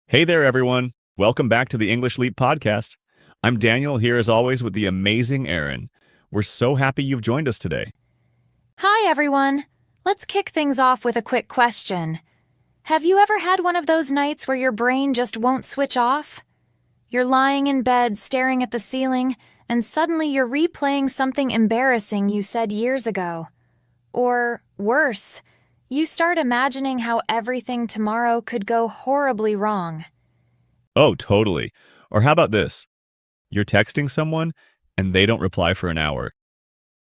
Hey there, everyone. Welcome back to the English Leap podcast. I'm Daniel, here as always with the amazing Erin. We're so happy you've joined us today. Hi, everyone. Let's kick things off with a quick question. Have you ever had one of those nights where your brain just won't switch off? You're lying in bed staring at the ceiling, and suddenly you're replaying something embarrassing you said years ago. Or, worse, you start imagining how everything tomorrow could go horribly wrong. Oh, totally. Or how about this? You're texting someone, and they don't reply for an hour.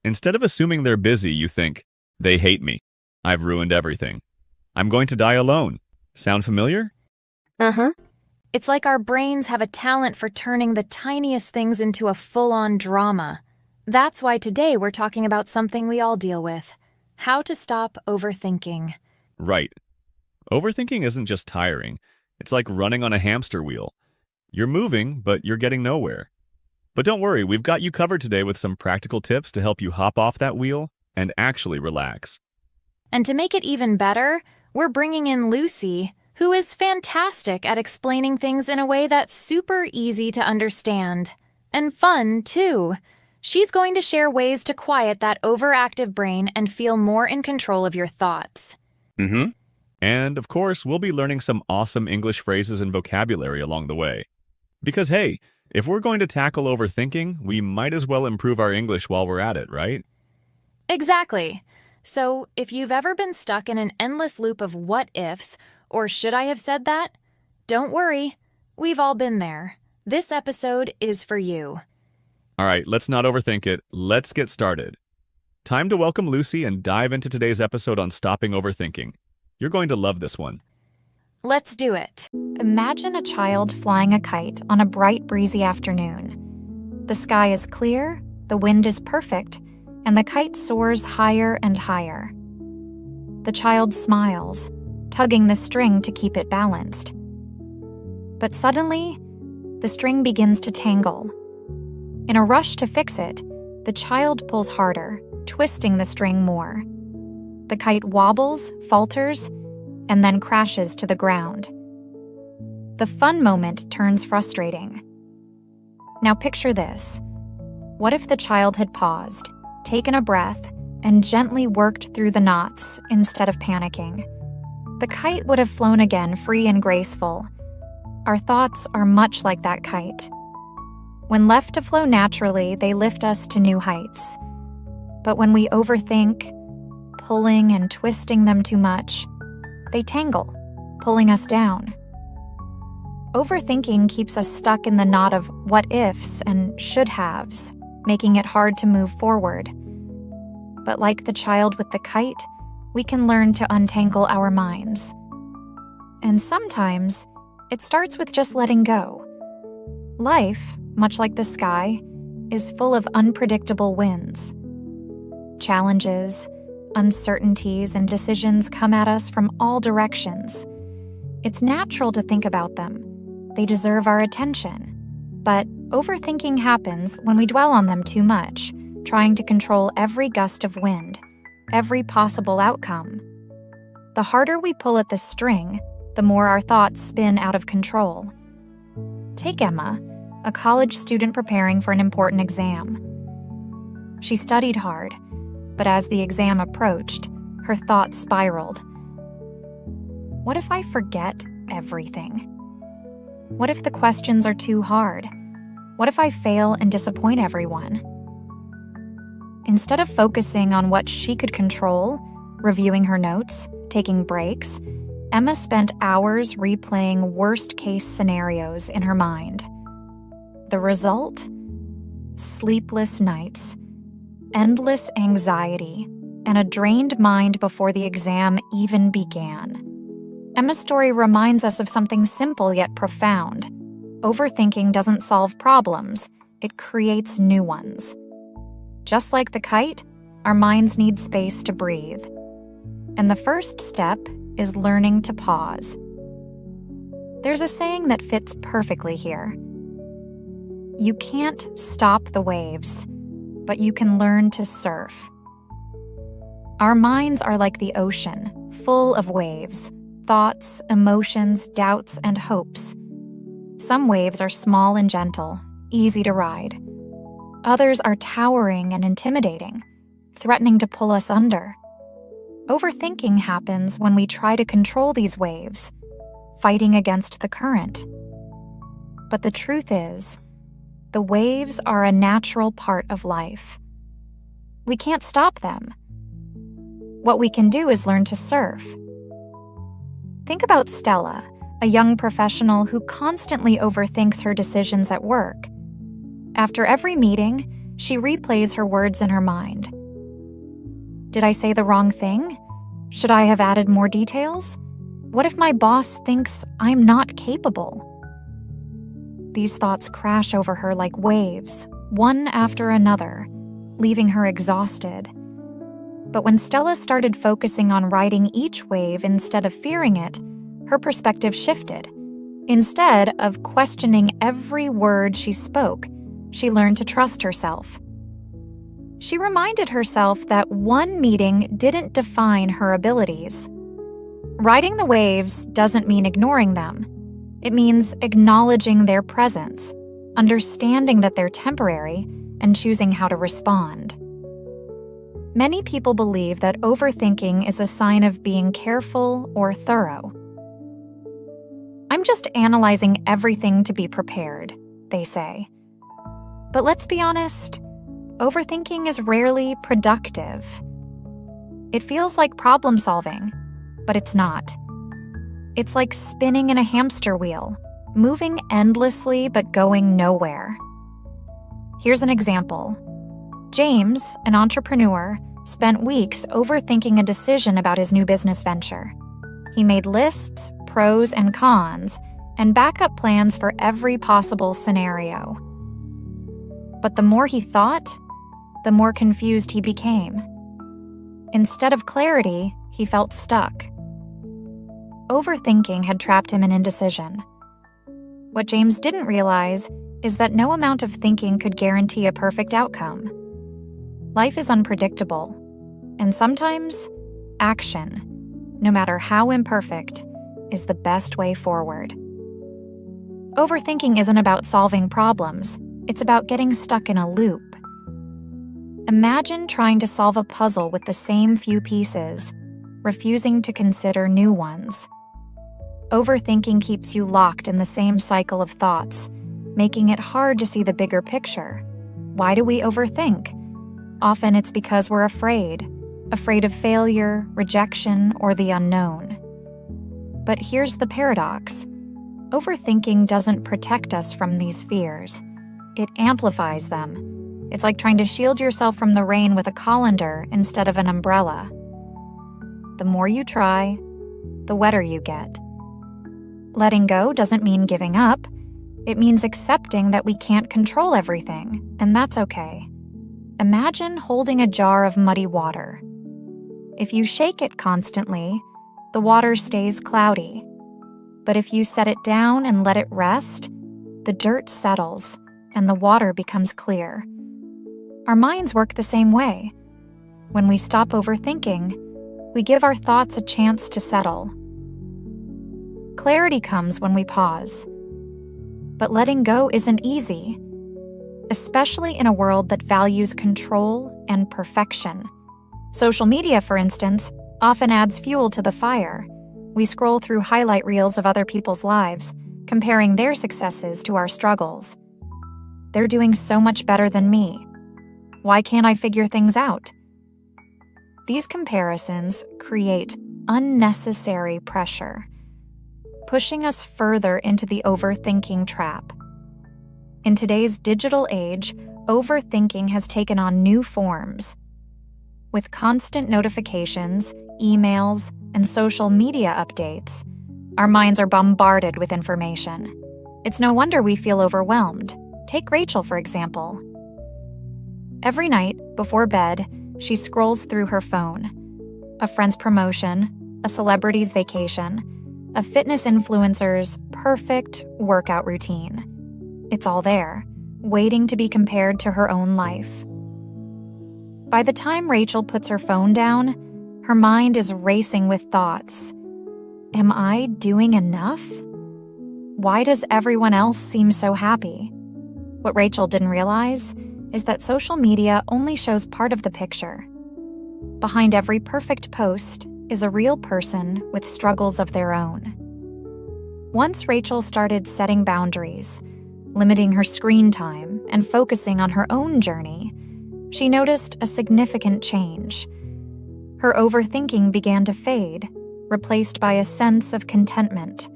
Instead of assuming they're busy, you think, they hate me. I've ruined everything. I'm going to die alone. Sound familiar? Uh-huh. It's like our brains have a talent for turning the tiniest things into a full-on drama. That's why today we're talking about something we all deal with. How to stop overthinking. Right. Overthinking isn't just tiring. It's like running on a hamster wheel. You're moving, but you're getting nowhere. But don't worry, we've got you covered today with some practical tips to help you hop off that wheel and actually relax. And to make it even better, we're bringing in Lucy, who is fantastic at explaining things in a way that's super easy to understand. And fun, too. She's going to share ways to quiet that overactive brain and feel more in control of your thoughts. Mm-hmm. And, of course, we'll be learning some awesome English phrases and vocabulary along the way. Because, hey, if we're going to tackle overthinking, we might as well improve our English while we're at it, right? Exactly. So, if you've ever been stuck in an endless loop of what-ifs, or should I have said that? Don't worry. We've all been there. This episode is for you. All right, let's not overthink it. Let's get started. Time to welcome Lucy and dive into today's episode on stopping overthinking. You're going to love this one. Let's do it. Imagine a child flying a kite on a bright, breezy afternoon. The sky is clear, the wind is perfect, and the kite soars higher and higher. The child smiles, tugging the string to keep it balanced. But suddenly, the string begins to tangle. In a rush to fix it, the child pulls harder, twisting the string more. The kite wobbles, falters, and then crashes to the ground. The fun moment turns frustrating. Now picture this. What if the child had paused, taken a breath, and gently worked through the knots instead of panicking? The kite would have flown again free and graceful. Our thoughts are much like that kite. When left to flow naturally, they lift us to new heights. But when we overthink, pulling and twisting them too much, they tangle, pulling us down. Overthinking keeps us stuck in the knot of what-ifs and should-haves, making it hard to move forward. But like the child with the kite, we can learn to untangle our minds. And sometimes, it starts with just letting go. Life, much like the sky, is full of unpredictable winds. Challenges, uncertainties, and decisions come at us from all directions. It's natural to think about them. They deserve our attention. But overthinking happens when we dwell on them too much, trying to control every gust of wind, every possible outcome. The harder we pull at the string, the more our thoughts spin out of control. Take Emma, a college student preparing for an important exam. She studied hard, but as the exam approached, her thoughts spiraled. What if I forget everything? What if the questions are too hard? What if I fail and disappoint everyone? Instead of focusing on what she could control, reviewing her notes, taking breaks, Emma spent hours replaying worst-case scenarios in her mind. The result? Sleepless nights, endless anxiety, and a drained mind before the exam even began. Emma's story reminds us of something simple yet profound. Overthinking doesn't solve problems, it creates new ones. Just like the kite, our minds need space to breathe. And the first step is learning to pause. There's a saying that fits perfectly here. You can't stop the waves, but you can learn to surf. Our minds are like the ocean, full of waves, thoughts, emotions, doubts, and hopes. Some waves are small and gentle, easy to ride. Others are towering and intimidating, threatening to pull us under. Overthinking happens when we try to control these waves, fighting against the current. But the truth is, the waves are a natural part of life. We can't stop them. What we can do is learn to surf. Think about Stella, a young professional who constantly overthinks her decisions at work. After every meeting, she replays her words in her mind. Did I say the wrong thing? Should I have added more details? What if my boss thinks I'm not capable? These thoughts crash over her like waves, one after another, leaving her exhausted. But when Stella started focusing on riding each wave instead of fearing it, her perspective shifted. Instead of questioning every word she spoke, she learned to trust herself. She reminded herself that one meeting didn't define her abilities. Riding the waves doesn't mean ignoring them. It means acknowledging their presence, understanding that they're temporary, and choosing how to respond. Many people believe that overthinking is a sign of being careful or thorough. I'm just analyzing everything to be prepared, they say. But let's be honest, overthinking is rarely productive. It feels like problem solving, but it's not. It's like spinning in a hamster wheel, moving endlessly but going nowhere. Here's an example. James, an entrepreneur, spent weeks overthinking a decision about his new business venture. He made lists, pros and cons, and backup plans for every possible scenario. But the more he thought, the more confused he became. Instead of clarity, he felt stuck. Overthinking had trapped him in indecision. What James didn't realize is that no amount of thinking could guarantee a perfect outcome. Life is unpredictable, and sometimes action, no matter how imperfect, is the best way forward. Overthinking isn't about solving problems, it's about getting stuck in a loop. Imagine trying to solve a puzzle with the same few pieces, refusing to consider new ones. Overthinking keeps you locked in the same cycle of thoughts, making it hard to see the bigger picture. Why do we overthink? Often it's because we're afraid of failure, rejection, or the unknown. But here's the paradox. Overthinking doesn't protect us from these fears. It amplifies them. It's like trying to shield yourself from the rain with a colander instead of an umbrella. The more you try, the wetter you get. Letting go doesn't mean giving up. It means accepting that we can't control everything, and that's okay. Imagine holding a jar of muddy water. If you shake it constantly, the water stays cloudy. But if you set it down and let it rest, the dirt settles and the water becomes clear. Our minds work the same way. When we stop overthinking, we give our thoughts a chance to settle. Clarity comes when we pause. But letting go isn't easy, especially in a world that values control and perfection. Social media, for instance, often adds fuel to the fire. We scroll through highlight reels of other people's lives, comparing their successes to our struggles. They're doing so much better than me. Why can't I figure things out? These comparisons create unnecessary pressure, pushing us further into the overthinking trap. In today's digital age, overthinking has taken on new forms. With constant notifications, emails, and social media updates, our minds are bombarded with information. It's no wonder we feel overwhelmed. Take Rachel, for example. Every night, before bed, she scrolls through her phone. A friend's promotion, a celebrity's vacation, a fitness influencer's perfect workout routine. It's all there, waiting to be compared to her own life. By the time Rachel puts her phone down, her mind is racing with thoughts. Am I doing enough? Why does everyone else seem so happy? What Rachel didn't realize is that social media only shows part of the picture. Behind every perfect post is a real person with struggles of their own. Once Rachel started setting boundaries, limiting her screen time, and focusing on her own journey, she noticed a significant change. Her overthinking began to fade, replaced by a sense of contentment.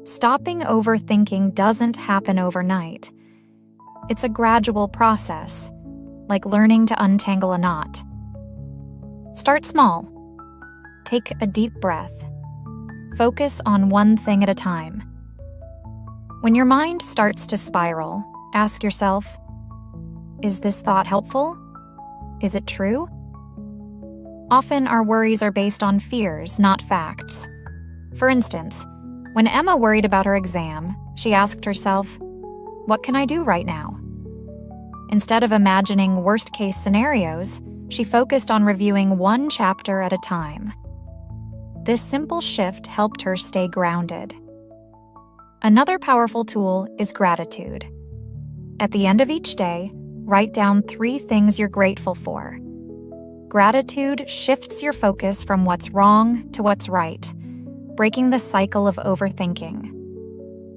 Stopping overthinking doesn't happen overnight. It's a gradual process, like learning to untangle a knot. Start small. Take a deep breath. Focus on one thing at a time. When your mind starts to spiral, ask yourself, is this thought helpful? Is it true? Often our worries are based on fears, not facts. For instance, when Emma worried about her exam, she asked herself, what can I do right now? Instead of imagining worst-case scenarios, she focused on reviewing one chapter at a time. This simple shift helped her stay grounded. Another powerful tool is gratitude. At the end of each day, write down 3 things you're grateful for. Gratitude shifts your focus from what's wrong to what's right, breaking the cycle of overthinking.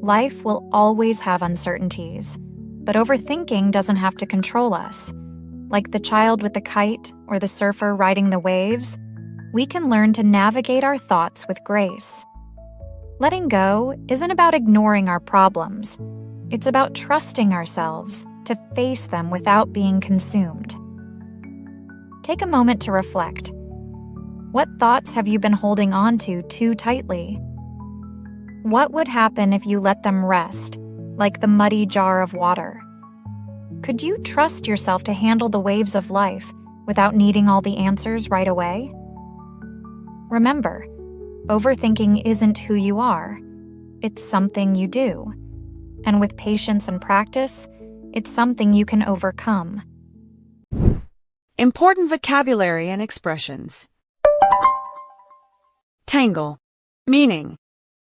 Life will always have uncertainties, but overthinking doesn't have to control us. Like the child with the kite or the surfer riding the waves, we can learn to navigate our thoughts with grace. Letting go isn't about ignoring our problems. It's about trusting ourselves to face them without being consumed. Take a moment to reflect. What thoughts have you been holding on to too tightly? What would happen if you let them rest, like the muddy jar of water? Could you trust yourself to handle the waves of life without needing all the answers right away? Remember, overthinking isn't who you are. It's something you do. And with patience and practice, it's something you can overcome. Important vocabulary and expressions. Tangle. Meaning: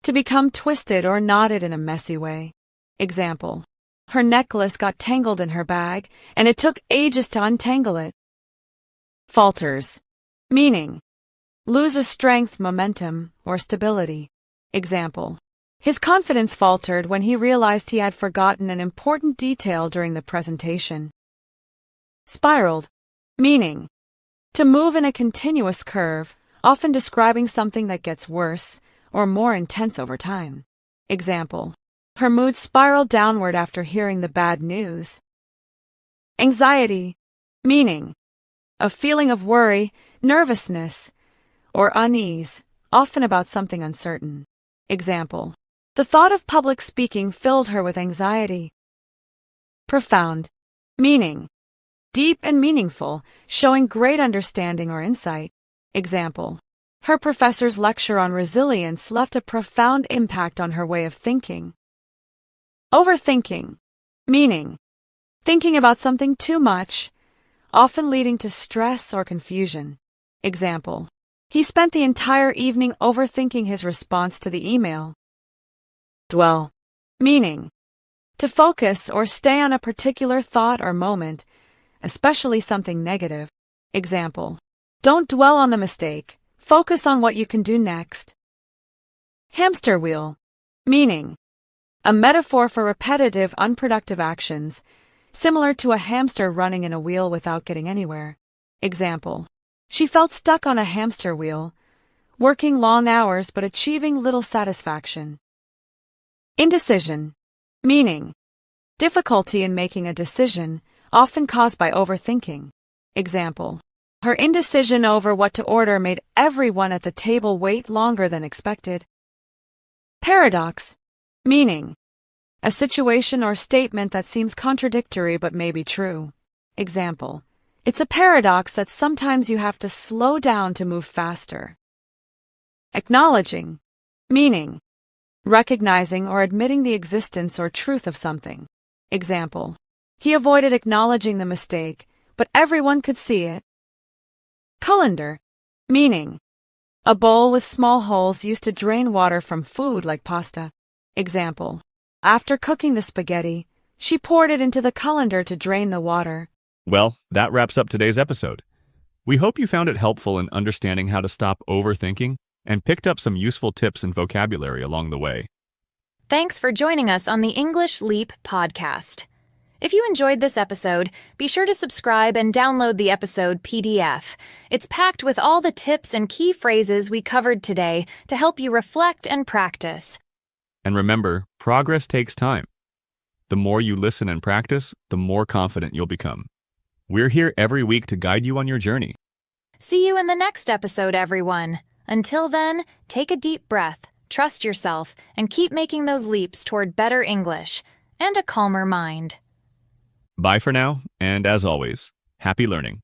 to become twisted or knotted in a messy way. Example: her necklace got tangled in her bag, and it took ages to untangle it. Falters. Meaning: loses strength, momentum, or stability. Example: his confidence faltered when he realized he had forgotten an important detail during the presentation. Spiraled. Meaning: to move in a continuous curve, often describing something that gets worse or more intense over time. Example: her mood spiraled downward after hearing the bad news. Anxiety. Meaning: a feeling of worry, nervousness, or unease, often about something uncertain. Example: the thought of public speaking filled her with anxiety. Profound. Meaning: deep and meaningful, showing great understanding or insight. Example: her professor's lecture on resilience left a profound impact on her way of thinking. Overthinking. Meaning: thinking about something too much, often leading to stress or confusion. Example: he spent the entire evening overthinking his response to the email. Dwell. Meaning: to focus or stay on a particular thought or moment, especially something negative. Example: don't dwell on the mistake, focus on what you can do next. Hamster wheel. Meaning: a metaphor for repetitive, unproductive actions, similar to a hamster running in a wheel without getting anywhere. Example: she felt stuck on a hamster wheel, working long hours but achieving little satisfaction. Indecision. Meaning: difficulty in making a decision, often caused by overthinking. Example: her indecision over what to order made everyone at the table wait longer than expected. Paradox. Meaning: a situation or statement that seems contradictory but may be true. Example: it's a paradox that sometimes you have to slow down to move faster. Acknowledging. Meaning: recognizing or admitting the existence or truth of something. Example: he avoided acknowledging the mistake, but everyone could see it. Colander. Meaning: A bowl with small holes used to drain water from food like pasta. Example. After cooking the spaghetti, she poured it into the colander to drain the water. Well, that wraps up today's episode. We hope you found it helpful in understanding how to stop overthinking and picked up some useful tips and vocabulary along the way. Thanks for joining us on the English Leap podcast. If you enjoyed this episode, be sure to subscribe and download the episode PDF. It's packed with all the tips and key phrases we covered today to help you reflect and practice. And remember, progress takes time. The more you listen and practice, the more confident you'll become. We're here every week to guide you on your journey. See you in the next episode, everyone. Until then, take a deep breath, trust yourself, and keep making those leaps toward better English and a calmer mind. Bye for now, and as always, happy learning.